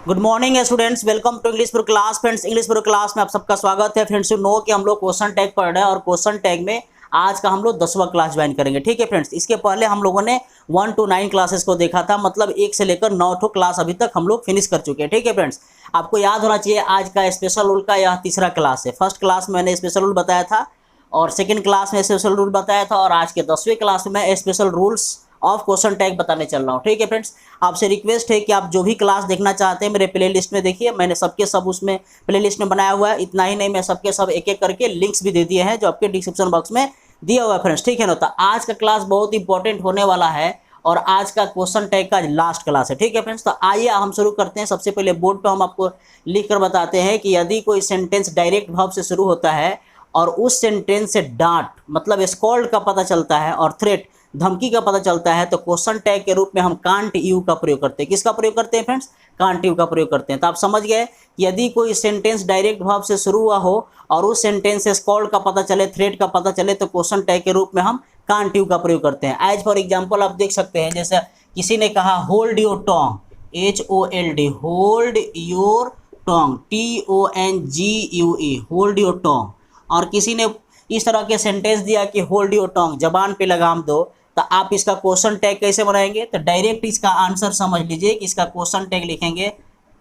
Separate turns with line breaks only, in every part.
Good morning students, welcome to English for class. Friends, English for class में आप सबका स्वागत है। फ्रेंड्स, यू नो कि हम लोग क्वेश्चन टैग पढ़ रहे हैं और क्वेश्चन टैग में आज का हम लोग 10वां क्लास ज्वाइन करेंगे। ठीक है फ्रेंड्स, इसके पहले हम लोगों ने 1 to 9 क्लासेस को देखा था, मतलब 1 से लेकर 9 ठो क्लास अभी तक हम लोग फिनिश कर चुके हैं। ठीक है फ्रेंड्स, आपको याद होना चाहिए आज का स्पेशल रूल का यह तीसरा क्लास है। फर्स्ट क्लास में मैंने स्पेशल रूल बताया था और सेकेंड क्लास में स्पेशल रूल बताया था और आज के 10वें क्लास में special rules of question tag बताने चल रहा हूँ। ठीक है फ्रेंड्स, आपसे रिक्वेस्ट है कि आप जो भी क्लास देखना चाहते हैं मेरे प्ले लिस्ट में देखिए, मैंने सबके सब उसमें प्ले लिस्ट में बनाया हुआ है। इतना ही नहीं, मैं सबके सब एक एक करके लिंक्स भी दे दिए हैं जो आपके डिस्क्रिप्शन बॉक्स में दिया हुआ है फ्रेंड्स। ठीक है ना, तो आज का क्लास बहुत इंपॉर्टेंट होने वाला है और आज का क्वेश्चन टैग का लास्ट क्लास है। ठीक है फ्रेंड्स, तो आइए हम शुरू करते हैं। सबसे पहले बोर्ड पर हम आपको लिख कर बताते हैं कि यदि कोई सेंटेंस डायरेक्ट वर्ब से शुरू होता है और उस सेंटेंस से डांट मतलब स्कॉल्ड का पता चलता है और थ्रेट धमकी का पता चलता है तो क्वेश्चन टैग के रूप में हम कांट यू का प्रयोग करते हैं। किसका प्रयोग करते हैं फ्रेंड्स? कांट यू का प्रयोग करते हैं। तो आप समझ गए कि यदि कोई सेंटेंस डायरेक्ट वर्ब से शुरू हुआ हो और उस सेंटेंस से स्कॉल्ड का पता चले, थ्रेट का पता चले, तो क्वेश्चन टैग के रूप में हम कांट यू का प्रयोग करते हैं। एज फॉर एग्जाम्पल आप देख सकते हैं, जैसे किसी ने कहा hold your tongue, HOLD, hold your tongue, TONGUE, hold your tongue. और किसी ने इस तरह के सेंटेंस दिया कि होल्ड योर टोंग, जबान पे लगाम दो, तो आप इसका क्वेश्चन टैग कैसे बनाएंगे? तो डायरेक्ट इसका आंसर समझ लीजिए कि इसका क्वेश्चन टैग लिखेंगे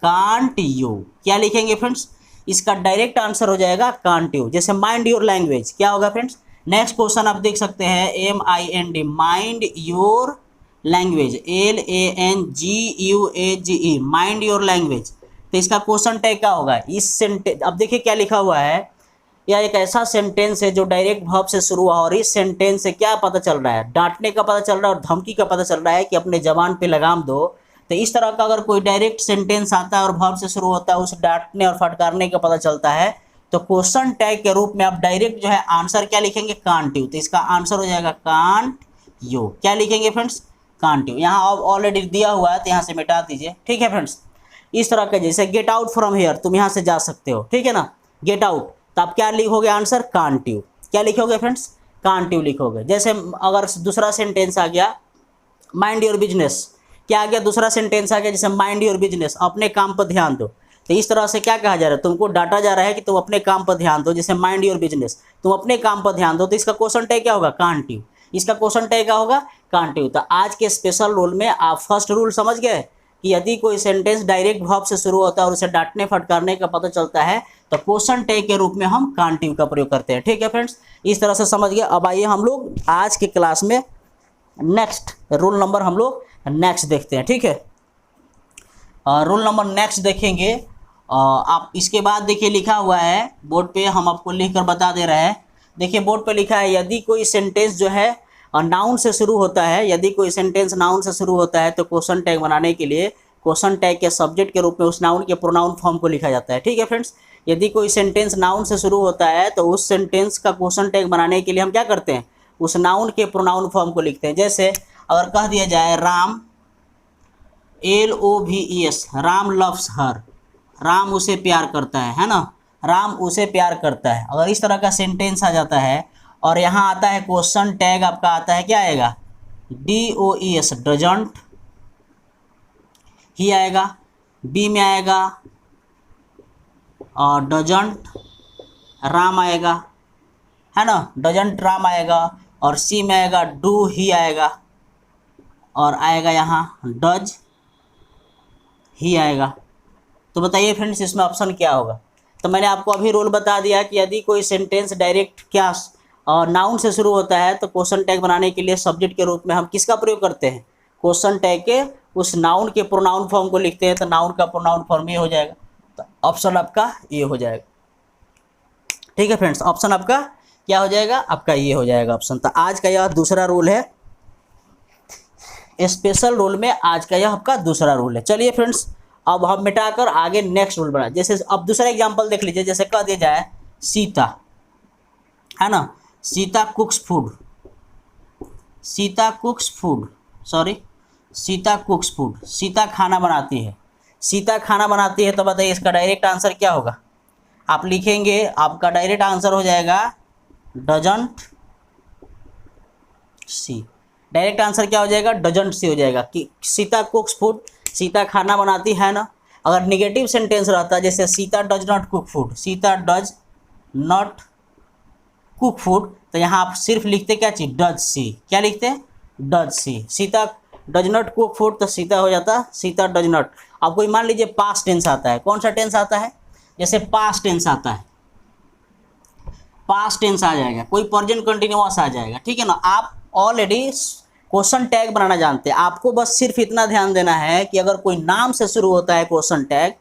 कांट यू। क्या लिखेंगे फ्रेंड्स? इसका डायरेक्ट आंसर हो जाएगा कांट यू। जैसे माइंड योर लैंग्वेज, क्या होगा फ्रेंड्स? नेक्स्ट क्वेश्चन आप देख सकते हैं MIND, mind your language, LANGUAGE, mind your language. तो इसका क्वेश्चन टैग क्या होगा? इस सेंटेंस, अब देखिए क्या लिखा हुआ है, यह एक ऐसा सेंटेंस है जो डायरेक्ट वर्ब से शुरू हुआ और इस सेंटेंस से क्या पता चल रहा है? डांटने का पता चल रहा है और धमकी का पता चल रहा है कि अपने जबान पे लगाम दो। तो इस तरह का अगर कोई डायरेक्ट सेंटेंस आता है और वर्ब से शुरू होता है, उस डांटने और फटकारने का पता चलता है, तो क्वेश्चन टैग के रूप में आप डायरेक्ट जो है आंसर क्या लिखेंगे? Can't you. तो इसका आंसर हो जाएगा कांट यू। क्या लिखेंगे फ्रेंड्स? Can't you. यहाँ ऑलरेडी दिया हुआ है तो यहाँ से मिटा दीजिए। ठीक है फ्रेंड्स, इस तरह का जैसे गेट आउट फ्रॉम हेयर, तुम यहाँ से जा सकते हो। ठीक है ना, गेट आउट, तो आप क्या लिखोगे? Answer can't you. क्या लिखोगे फ्रेंड्स? कांट यू लिखोगे। जैसे अगर दूसरा सेंटेंस आ गया माइंड योर बिजनेस, क्या आ गया? दूसरा सेंटेंस आ गया जैसे माइंड योर बिजनेस, अपने काम पर ध्यान दो। तो इस तरह से क्या कहा जा रहा है? तुमको डांटा जा रहा है कि तुम अपने काम पर ध्यान दो। जैसे माइंड योर बिजनेस, तुम अपने काम पर ध्यान दो, तो इसका क्वेश्चन टैग क्या होगा? Can't you. इसका क्वेश्चन टैग क्या होगा? Can't you. तो आज के स्पेशल रूल में आप फर्स्ट रूल समझ गए कि यदि कोई सेंटेंस डायरेक्ट वर्ब से शुरू होता है और उसे डांटने फटकारने का पता चलता है तो क्वेश्चन टैग के रूप में हम कांट यू का प्रयोग करते हैं। ठीक है फ्रेंड्स, इस तरह से समझ गए। अब आइए हम लोग आज के क्लास में नेक्स्ट रूल नंबर हम लोग नेक्स्ट देखते हैं। ठीक है, रूल नंबर नेक्स्ट देखेंगे। आप इसके बाद देखिए लिखा हुआ है बोर्ड पे, हम आपको लिख कर बता दे रहे हैं। देखिए बोर्ड पे लिखा है, यदि कोई सेंटेंस जो है नाउन से शुरू होता है, यदि कोई सेंटेंस नाउन से शुरू होता है तो क्वेश्चन टैग बनाने के लिए क्वेश्चन टैग के सब्जेक्ट के रूप में उस नाउन के प्रोनाउन फॉर्म को लिखा जाता है। ठीक है फ्रेंड्स, यदि कोई सेंटेंस नाउन से शुरू होता है तो उस सेंटेंस का क्वेश्चन टैग बनाने के लिए हम क्या करते हैं? उस नाउन के प्रोनाउन फॉर्म को लिखते हैं। जैसे अगर कह दिया जाए Ram, LOVES, Ram loves her, Ram उसे प्यार करता है ना, राम उसे प्यार करता है। अगर इस तरह का सेंटेंस आ जाता है और यहाँ आता है क्वेश्चन टैग आपका आता है, क्या आएगा? DOES, डजंट ही आएगा। बी में आएगा और डजंट राम आएगा, है ना, डजंट राम आएगा। और सी में आएगा डू ही आएगा और आएगा यहाँ डज ही आएगा। तो बताइए फ्रेंड्स इसमें ऑप्शन क्या होगा? तो मैंने आपको अभी रूल बता दिया कि यदि कोई सेंटेंस डायरेक्ट क्या नाउन से शुरू होता है तो क्वेश्चन टैग बनाने के लिए सब्जेक्ट के रूप में हम किसका प्रयोग करते हैं? क्वेश्चन टैग के उस नाउन के प्रोनाउन फॉर्म को लिखते हैं। तो नाउन का प्रोनाउन फॉर्म ये हो जाएगा, तो ऑप्शन आपका ये हो जाएगा। ठीक है फ्रेंड्स, ऑप्शन आपका क्या हो जाएगा? आपका ये हो जाएगा ऑप्शन। तो आज का यह दूसरा रूल है, स्पेशल रूल में आज का यह आपका दूसरा रूल है। चलिए फ्रेंड्स, अब हम मिटाकर आगे नेक्स्ट रूल बढ़ा। जैसे अब दूसरा एग्जांपल देख लीजिए, जैसे कह दिया जाए सीता, है ना, Sita कुक्स food, Sita कुक्स food, sorry, Sita कुक्स food, Sita खाना बनाती है, सीता खाना बनाती है। तो बताइए इसका डायरेक्ट आंसर क्या होगा? आप लिखेंगे, आपका डायरेक्ट आंसर हो जाएगा डजंट सी। डायरेक्ट आंसर क्या हो जाएगा? डजंट सी हो जाएगा कि सीता कुक्स फूड, सीता खाना बनाती है ना। अगर निगेटिव सेंटेंस रहता जैसे Sita does not cook food, Sita does not cook food, तो यहाँ आप सिर्फ लिखते क्या चीज, डज सी, क्या लिखते हैं, does she. Sita does not cook food तो सीता हो जाता सीता डज नॉट। अब कोई मान लीजिए पास्ट टेंस आता है, कौन सा टेंस आता है, जैसे पास्ट टेंस आता है, पास्ट टेंस आ जाएगा, कोई प्रेजेंट कंटिन्यूअस आ जाएगा, ठीक है ना। आप ऑलरेडी क्वेश्चन टैग बनाना जानते हैं, आपको बस सिर्फ इतना ध्यान देना है कि अगर कोई नाम से शुरू होता है क्वेश्चन टैग,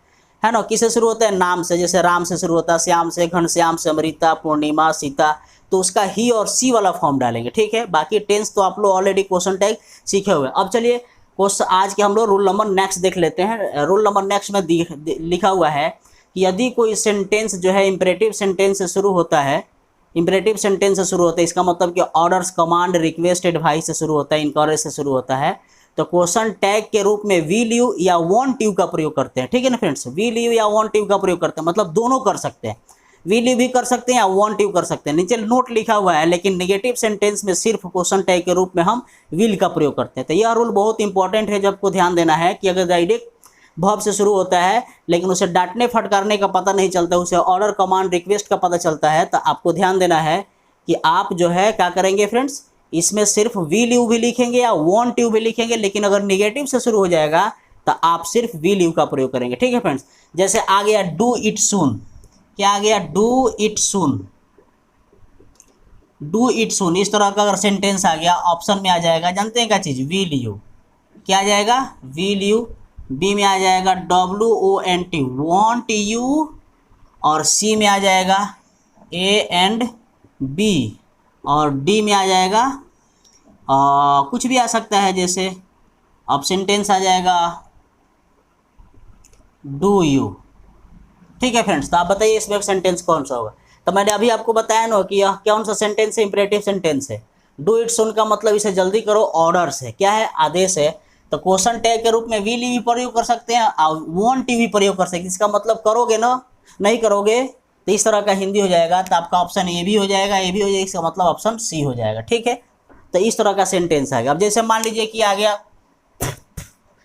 है ना, किससे शुरू होता है, नाम से, जैसे राम से शुरू होता है, श्याम से, घनश्याम से, अमृता, पूर्णिमा, सीता, तो उसका ही और सी वाला फॉर्म डालेंगे, ठीक है। बाकी टेंस तो आप लोग ऑलरेडी क्वेश्चन टैग सीखे हुए। अब चलिए क्वेश्चन आज के हम लोग रूल नंबर नेक्स्ट देख लेते हैं। रूल नंबर नेक्स्ट में लिखा हुआ है कि यदि कोई सेंटेंस जो है इंपरेटिव सेंटेंस से शुरू होता है, इंपरेटिव सेंटेंस से शुरू होता है, इसका मतलब कि ऑर्डर्स, कमांड, रिक्वेस्ट, एडवाइस से शुरू होता है, इनकरेज से शुरू होता है, तो क्वेश्चन टैग के रूप में विल यू या वांट यू का प्रयोग करते हैं, ठीक है ना फ्रेंड्स। विल यू या वांट यू का प्रयोग करते हैं, मतलब दोनों कर सकते हैं, विल यू भी कर सकते हैं या वांट यू कर सकते हैं। नीचे नोट लिखा हुआ है, लेकिन नेगेटिव सेंटेंस में सिर्फ क्वेश्चन टैग के रूप में हम विल का प्रयोग करते हैं। तो यह रूल बहुत इंपॉर्टेंट है, जब को ध्यान देना है कि अगर डायरेक्ट वर्ब से शुरू होता है लेकिन उसे डांटने फटकारने का पता नहीं चलता, उसे ऑर्डर, कमांड, रिक्वेस्ट का पता चलता है, तो आपको ध्यान देना है कि आप जो है क्या करेंगे फ्रेंड्स, इसमें सिर्फ विल यू भी लिखेंगे या वांट यू भी लिखेंगे, लेकिन अगर निगेटिव से शुरू हो जाएगा तो आप सिर्फ विल यू का प्रयोग करेंगे, ठीक है फ्रेंड्स। जैसे आ गया डू इट सून, क्या आ गया, do it soon, do it सून, इस तरह का अगर सेंटेंस आ गया, ऑप्शन में आ जाएगा, जानते हैं क्या चीज़, विल यू, क्या आ जाएगा, विल यू। बी में आ जाएगा W O N T, won't you, और सी में आ जाएगा ए एंड बी, और डी में आ जाएगा कुछ भी आ सकता है, जैसे अब सेंटेंस आ जाएगा डू यू, ठीक है फ्रेंड्स। तो आप बताइए इसमें सेंटेंस कौन सा होगा। तो मैंने अभी आपको बताया ना कि यह कौन सा सेंटेंस है, इंपरेटिव सेंटेंस है। डू इट सून का मतलब इसे जल्दी करो, ऑर्डर्स है, क्या है, आदेश है। तो क्वेश्चन टैग के रूप में विल यू भी प्रयोग कर सकते हैं और वांट यू भी प्रयोग कर सकते हैं। इसका मतलब करोगे ना, नहीं करोगे तो इस तरह का हिंदी हो जाएगा, तो आपका ऑप्शन ए भी हो जाएगा, ए भी हो जाएगा, इसका मतलब ऑप्शन सी हो जाएगा, ठीक है। तो इस तरह का सेंटेंस आएगा। अब जैसे मान लीजिए कि आ गया,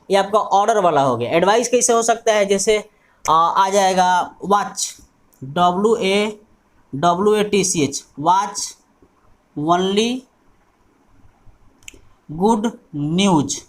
ये आपका ऑर्डर वाला हो गया। एडवाइस कैसे हो सकता है, जैसे आ जाएगा watch, WATCH, watch only good news,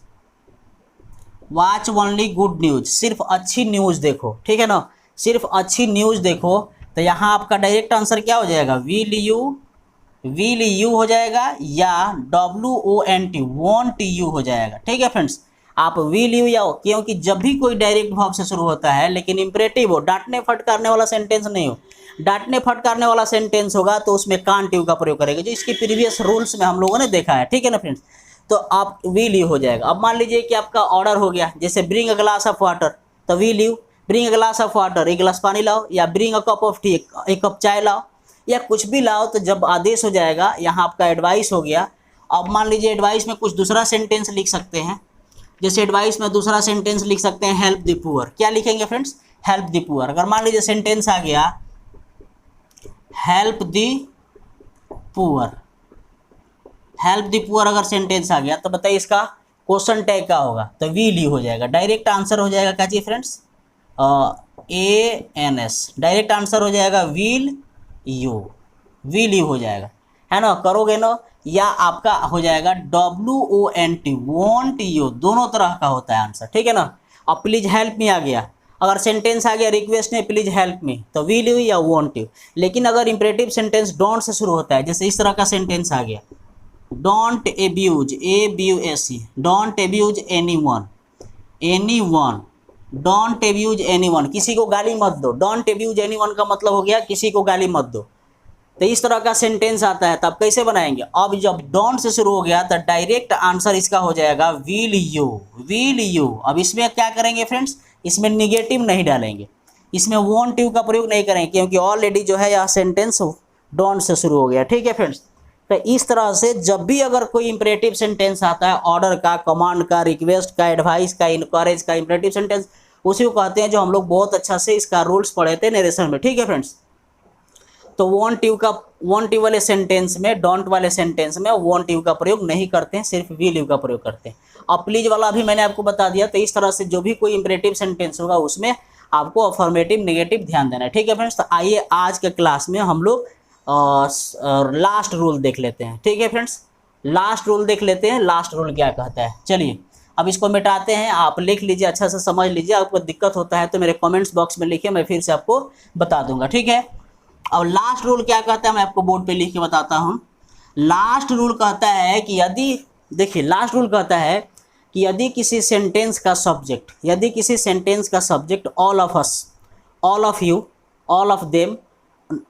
watch only good news, सिर्फ अच्छी न्यूज़ देखो, ठीक है ना, सिर्फ अच्छी न्यूज़ देखो। तो यहाँ आपका डायरेक्ट आंसर क्या हो जाएगा, विल यू हो जाएगा, या WONT, वॉन्ट यू हो जाएगा, ठीक है फ्रेंड्स। आप विल यू या, क्योंकि जब भी कोई डायरेक्ट वर्ब से शुरू होता है लेकिन इंपरेटिव हो, डांटने फटकारने वाला सेंटेंस नहीं हो, डांटने फटकारने वाला सेंटेंस होगा तो उसमें कांट यू का प्रयोग करेंगे, जो इसकी प्रीवियस रूल्स में हम लोगों ने देखा है, ठीक है ना फ्रेंड्स। तो आप विल यू हो जाएगा। अब मान लीजिए कि आपका ऑर्डर हो गया, जैसे bring a glass of water, तो will you, bring a glass of water, एक गिलास पानी लाओ, या bring a cup of tea, एक कप चाय लाओ, या कुछ भी लाओ, तो जब आदेश हो जाएगा, यहाँ आपका एडवाइस हो गया। अब मान लीजिए एडवाइस में कुछ दूसरा सेंटेंस लिख सकते हैं, जैसे एडवाइस में दूसरा सेंटेंस लिख सकते हैं हेल्प द पुअर, क्या लिखेंगे फ्रेंड्स, हेल्प द पुअर। अगर मान लीजिए सेंटेंस आ गया help the poor, help the poor अगर सेंटेंस आ गया, तो बताइए इसका क्वेश्चन टैग क्या होगा, तो विल यू हो जाएगा। डायरेक्ट आंसर हो जाएगा क्या चाहिए फ्रेंड्स, ANS, डायरेक्ट आंसर हो जाएगा विल यू हो जाएगा, है ना, करोगे ना, या आपका हो जाएगा WONT, वॉन्ट यू, दोनों तरह का होता है आंसर, ठीक है ना। अब प्लीज हेल्प मी आ गया, अगर सेंटेंस आ गया रिक्वेस्ट में प्लीज हेल्प मी, तो विल यू या वॉन्ट यू। लेकिन अगर इंपरेटिव सेंटेंस डोंट से शुरू होता है, जैसे इस तरह का सेंटेंस आ गया, don't abuse, ABUSE, don't abuse anyone, don't abuse anyone, किसी को गाली मत दो। डोंट एब्यूज एनीवन का मतलब हो गया किसी को गाली मत दो। तो इस तरह का सेंटेंस आता है, तब कैसे बनाएंगे, अब जब डोंट से शुरू हो गया तो डायरेक्ट आंसर इसका हो जाएगा विल यू। अब इसमें क्या करेंगे फ्रेंड्स, इसमें निगेटिव नहीं डालेंगे, इसमें वॉन्ट यू का प्रयोग नहीं करेंगे, क्योंकि ऑलरेडी जो है यह सेंटेंस डोंट से शुरू हो गया, ठीक है फ्रेंड्स। तो इस तरह से जब भी अगर कोई इंपरेटिव सेंटेंस आता है, ऑर्डर का, कमांड का, रिक्वेस्ट का, एडवाइस का, इनकरेज का, इंपरेटिव सेंटेंस उसी को कहते हैं, जो हम लोग बहुत अच्छा से इसका रूल्स पढ़े थे नरेशन में, ठीक है फ्रेंड्स। तो वॉन्ट यू वाले सेंटेंस में, डोंट वाले सेंटेंस में वॉन्ट यू का प्रयोग नहीं करते हैं, सिर्फ विल यू का प्रयोग करते हैं। अब प्लीज वाला भी मैंने आपको बता दिया। तो इस तरह से जो भी कोई इंपरेटिव सेंटेंस होगा उसमें आपको अफर्मेटिव नेगेटिव ध्यान देना है, ठीक है फ्रेंड्स। तो आइए आज के क्लास में हम लोग लास्ट रूल देख लेते हैं, ठीक है फ्रेंड्स। लास्ट रूल देख लेते हैं, लास्ट रूल क्या कहता है। चलिए अब इसको मिटाते हैं, आप लिख लीजिए, अच्छा से समझ लीजिए। आपको दिक्कत होता है तो मेरे कमेंट्स बॉक्स में लिखिए, मैं फिर से आपको बता दूंगा, ठीक है। अब लास्ट रूल क्या कहता है मैं आपको बोर्ड पे लिख के बताता हूँ। लास्ट रूल कहता है कि यदि, देखिए लास्ट रूल कहता है कि यदि किसी सेंटेंस का सब्जेक्ट, यदि किसी सेंटेंस का subject all of us, all of you, all of them,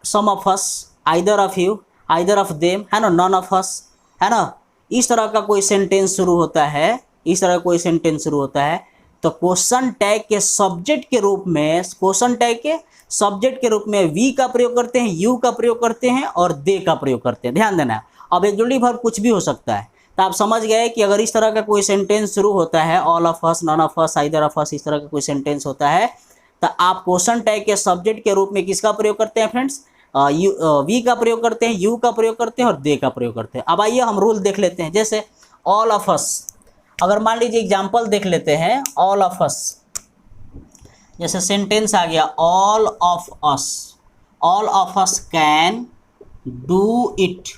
some of us, either of you, either of them, है ना, नॉन ऑफ अस, है ना, इस तरह का कोई सेंटेंस शुरू होता है, इस तरह का कोई सेंटेंस शुरू होता है, तो क्वेश्चन टैग के सब्जेक्ट के रूप में, क्वेश्चन टैग के सब्जेक्ट के रूप में वी का प्रयोग करते हैं, यू का प्रयोग करते हैं और दे का प्रयोग करते हैं। ध्यान देना है। अब एग्जेक्टिव वर्ब कुछ भी हो सकता है। तो आप समझ गए कि अगर इस तरह का कोई सेंटेंस शुरू होता है, all of us, none of us, either of us, इस तरह का कोई सेंटेंस होता है, तो आप क्वेश्चन टैग के सब्जेक्ट के रूप में किसका प्रयोग करते हैं फ्रेंड्स? वी का प्रयोग करते हैं, यू का प्रयोग करते हैं और दे का प्रयोग करते हैं। अब आइए हम रूल देख लेते हैं। जैसे ऑल ऑफ अस, अगर मान लीजिए एग्जाम्पल देख लेते हैं, ऑल ऑफ अस, जैसे सेंटेंस आ गया all of us, all of us can do it,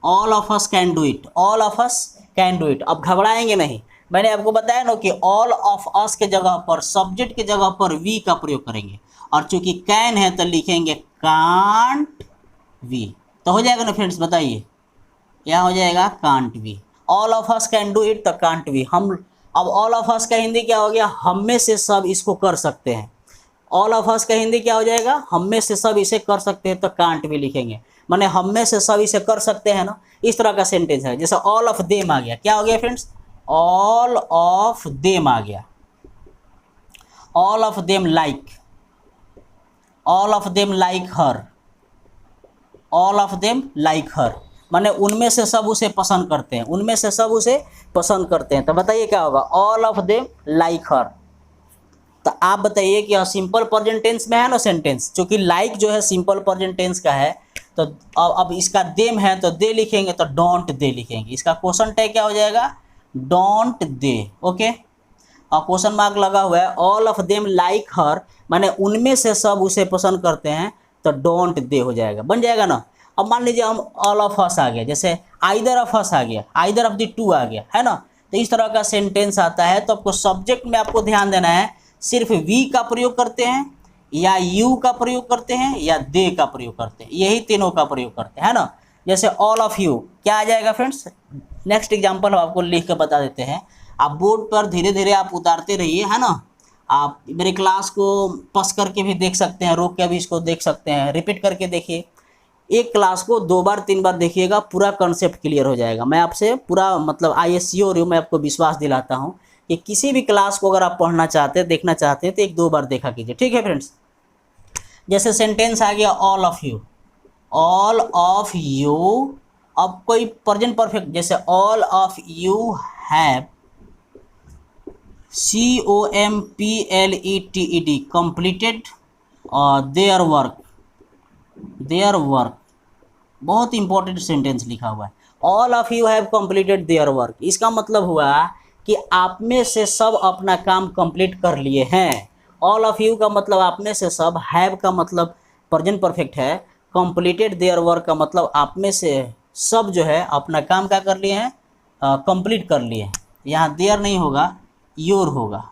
all of us can do it, all of us can do it. अब घबराएंगे नहीं, मैंने आपको बताया ना कि ऑल ऑफ अस के जगह पर, सब्जेक्ट के जगह पर वी का प्रयोग करेंगे, और चूंकि कैन है तो लिखेंगे कांट वी। तो हो जाएगा ना फ्रेंड्स, बताइए क्या हो जाएगा? Can't we. All of us can do it तो कांट वी। हम अब ऑल ऑफ अस का हिंदी क्या हो गया? हम में से सब इसको कर सकते हैं। ऑल ऑफ अस का हिंदी क्या हो जाएगा? हम में से सब इसे कर सकते हैं, तो कांट भी लिखेंगे, माने हम में से सब इसे कर सकते हैं ना, इस तरह का सेंटेंस है। जैसे ऑल ऑफ देम आ गया, क्या हो गया फ्रेंड्स? ऑल ऑफ देम आ गया। All of them like, all of them like her, all of them like her, माने उनमें से सब उसे पसंद करते हैं, उनमें से सब उसे पसंद करते हैं। तो बताइए क्या होगा? ऑल ऑफ देम लाइक हर। तो आप बताइए कि सिंपल प्रेजेंट टेंस में है ना सेंटेंस, क्योंकि लाइक जो है सिंपल प्रेजेंट टेंस का है, तो अब इसका देम है तो दे लिखेंगे, तो डोंट दे लिखेंगे। इसका क्वेश्चन टैग क्या हो जाएगा? Don't they. ओके, और क्वेश्चन मार्क लगा हुआ है। All of them like her, माने उनमें से सब उसे पसंद करते हैं, तो डोंट दे हो जाएगा, बन जाएगा ना। अब मान लीजिए हम ऑल ऑफ अस आ गया, जैसे आइदर ऑफ अस आ गया, आइदर ऑफ द टू आ गया, है ना। तो इस तरह का सेंटेंस आता है, तो आपको सब्जेक्ट में आपको ध्यान देना है, सिर्फ वी का प्रयोग करते हैं, या यू का प्रयोग करते हैं, या दे का प्रयोग करते हैं, यही तीनों का प्रयोग करते हैं, है ना। जैसे ऑल ऑफ यू क्या आ जाएगा फ्रेंड्स? नेक्स्ट एग्जाम्पल हम आपको लिख के बता देते हैं। आप बोर्ड पर धीरे धीरे आप उतारते रहिए, है ना। आप मेरे क्लास को पॉज करके भी देख सकते हैं, रोक के भी इसको देख सकते हैं, रिपीट करके देखिए। एक क्लास को 2 बार 3 बार देखिएगा, पूरा कॉन्सेप्ट क्लियर हो जाएगा। मैं आपसे पूरा मतलब आई एस श्योर हूँ, मैं आपको विश्वास दिलाता हूँ कि किसी भी क्लास को अगर आप पढ़ना चाहते हैं, देखना चाहते हैं, तो 1-2 बार देखा कीजिए, ठीक है फ्रेंड्स। जैसे सेंटेंस आ गया all of you, all of you. अब कोई प्रेजेंट परफेक्ट, जैसे all of you have COMPLETED completed their work, their work, बहुत इंपॉर्टेंट सेंटेंस लिखा हुआ है। All of you have completed their work, इसका मतलब हुआ कि आप में से सब अपना काम कंप्लीट कर लिए हैं। ऑल ऑफ यू का मतलब आप में से सब, हैव का मतलब प्रेजेंट परफेक्ट है, कंप्लीटेड देयर वर्क का मतलब आप में से सब जो है अपना काम क्या कर लिए हैं? कंप्लीट कर लिए हैं। यहाँ देयर नहीं होगा, योर होगा,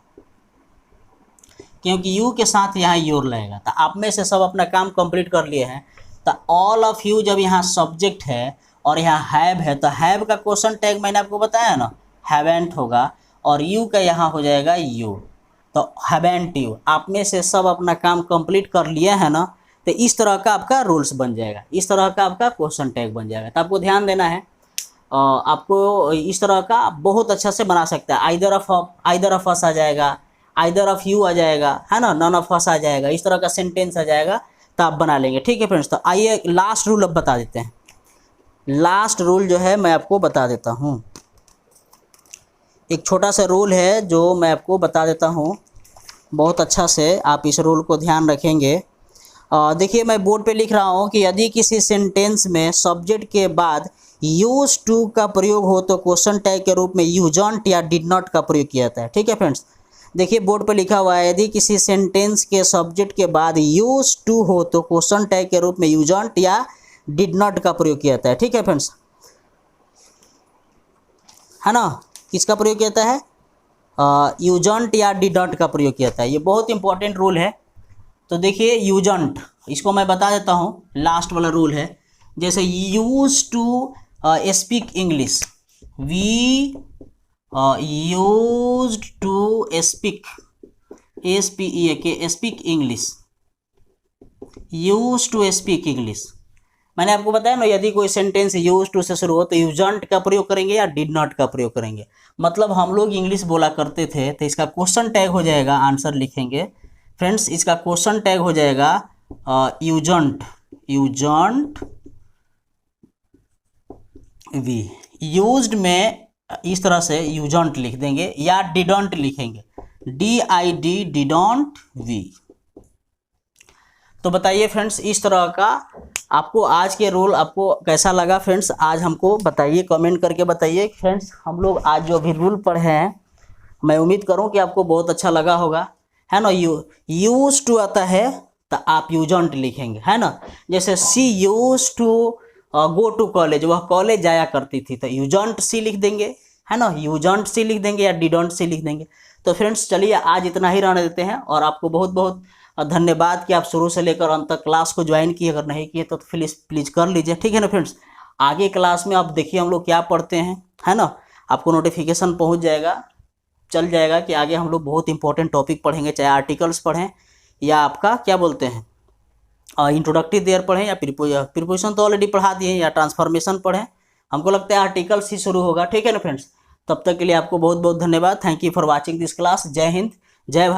क्योंकि यू के साथ यहाँ योर लगेगा। तो आप में से सब अपना काम कंप्लीट कर लिए हैं। तो ऑल ऑफ यू जब यहाँ सब्जेक्ट है और यहाँ हैव है, तो हैव का क्वेश्चन टैग मैंने आपको बताया ना, हैवेंट होगा, और यू का यहाँ हो जाएगा यू, तो हैवेंट यू। आप में से सब अपना काम कंप्लीट कर लिया है ना, तो इस तरह का आपका रूल्स बन जाएगा, इस तरह का आपका क्वेश्चन टैग बन जाएगा। तो आपको ध्यान देना है, आपको इस तरह का बहुत अच्छा से बना सकता है। आइदर ऑफ अस आ जाएगा, आइदर ऑफ यू आ जाएगा, है ना, नॉन ऑफ अस आ जाएगा, इस तरह का सेंटेंस आ जाएगा, तो आप बना लेंगे, ठीक है फ्रेंड्स। तो आइए लास्ट रूल अब बता देते हैं। लास्ट रूल जो है मैं आपको बता देता हूँ, एक छोटा सा रूल है जो मैं आपको बता देता हूँ, बहुत अच्छा से आप इस रूल को ध्यान रखेंगे। देखिए मैं बोर्ड पे लिख रहा हूँ कि यदि किसी सेंटेंस में सब्जेक्ट के बाद यूज टू का प्रयोग हो तो क्वेश्चन टैग के रूप में यूजंट या डिड नॉट का प्रयोग किया जाता है। ठीक है फ्रेंड्स, देखिए बोर्ड पे लिखा हुआ है, यदि किसी सेंटेंस के सब्जेक्ट के बाद यूज टू हो तो क्वेश्चन टैग के रूप में यूजंट या डिड नॉट का प्रयोग किया जाता है। ठीक है फ्रेंड्स, है ना, किसका प्रयोग किया जाता है? यूजंट या डिड नॉट का प्रयोग किया जाता है। ये बहुत इंपॉर्टेंट रूल है। तो देखिए यूजंट, इसको मैं बता देता हूँ, लास्ट वाला रूल है। जैसे use to speak English, we used to speak, SPEAK speak English, use to speak English. मैंने आपको बताया ना, यदि कोई सेंटेंस यूज टू से शुरू हो तो यूजंट का प्रयोग करेंगे या डिड नॉट का प्रयोग करेंगे। मतलब हम लोग इंग्लिश बोला करते थे, तो इसका क्वेश्चन टैग हो जाएगा, आंसर लिखेंगे फ्रेंड्स, इसका क्वेश्चन टैग हो जाएगा यूजंट, यूजंट वी। यूज्ड में इस तरह से यूजंट लिख देंगे या डिडंट लिखेंगे, DID, डिडंट वी। तो बताइए फ्रेंड्स, इस तरह का आपको आज के रूल आपको कैसा लगा फ्रेंड्स? आज हमको बताइए, कमेंट करके बताइए फ्रेंड्स। हम लोग आज जो भी रूल पढ़े हैं, मैं उम्मीद करूं कि आपको बहुत अच्छा लगा होगा, है ना। यूज टू आता है तो आप यूजंट लिखेंगे, है ना। जैसे she use to go to college, वह कॉलेज जाया करती थी, तो यूजंट सी लिख देंगे, है ना, यूजंट सी लिख देंगे या डिडंट सी लिख देंगे। तो फ्रेंड्स चलिए आज इतना ही रहने देते हैं, और आपको बहुत बहुत धन्यवाद कि आप शुरू से लेकर अंत तक क्लास को ज्वाइन किए। अगर नहीं किए तो प्लीज़ कर लीजिए, ठीक है ना फ्रेंड्स। आगे क्लास में आप देखिए हम लोग क्या पढ़ते हैं, है ना, आपको नोटिफिकेशन पहुंच जाएगा, चल जाएगा कि आगे हम लोग बहुत इंपॉर्टेंट टॉपिक पढ़ेंगे, चाहे आर्टिकल्स पढ़ें या आपका क्या बोलते हैं इंट्रोडक्टिव देयर पढ़ें, या प्रीपोजिशन तो ऑलरेडी पढ़ा दिए, या ट्रांसफॉर्मेशन पढ़ें। हमको लगता है आर्टिकल्स ही शुरू होगा, ठीक है ना फ्रेंड्स। तब तक के लिए आपको बहुत बहुत धन्यवाद। Thank you for watching this class. जय हिंद, जय भारत।